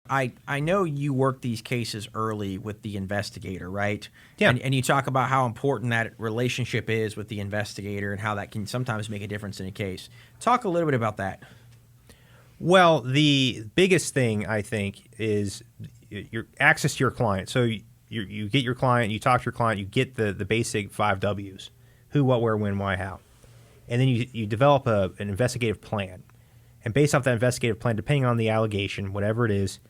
I know you work these cases early with the investigator, right? Yeah. And you talk about how important that relationship is with the investigator and how that can sometimes make a difference in a case. Talk a little bit about that. Well, the biggest thing, I think, is your access to your client. So you get your client, you talk to your client, you get the basic 5 W's: who, what, where, when, why, how. And then you develop an investigative plan. And based off that investigative plan, depending on the allegation, whatever it is,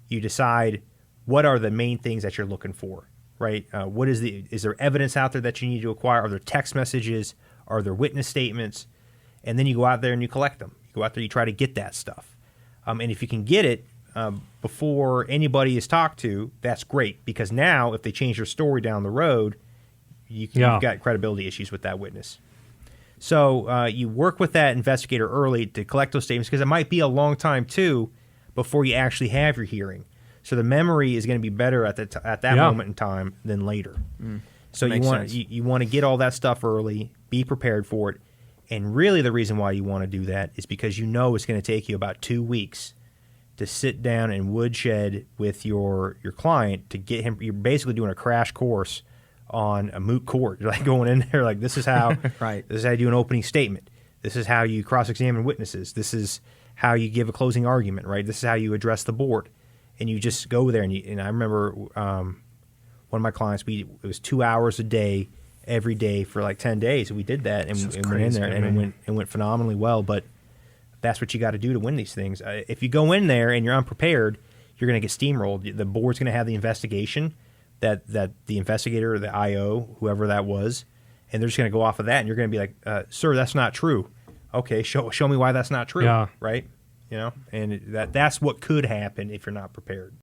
you decide what are the main things that you're looking for, right? Is there evidence out there that you need to acquire? Are there text messages? Are there witness statements? And then you go out there and you collect them. You go out there, you try to get that stuff. And if you can get it before anybody is talked to, that's great, because now if they change their story down the road, you've got credibility issues with that witness. So you work with that investigator early to collect those statements, because it might be a long time too before you actually have your hearing. So the memory is going to be better at that moment in time than later. So you want to get all that stuff early, be prepared for it. And really the reason why you want to do that is because you know it's going to take you about 2 weeks to sit down and woodshed with your client to get him. You're basically doing a crash course on a moot court. You're like going in there like, this is how right. This is how you do an opening statement. This is how you cross-examine witnesses. This is how you give a closing argument, right? This is how you address the board. And you just go there. And I remember one of my clients, it was 2 hours a day, every day for like 10 days. And we did that and went in there, and it went phenomenally well. But that's what you got to do to win these things. If you go in there and you're unprepared, you're going to get steamrolled. The board's going to have the investigation that the investigator or the IO, whoever that was, and they're just going to go off of that. And you're going to be like, sir, that's not true. Okay, show me why that's not true. Yeah. Right? And that's what could happen if you're not prepared.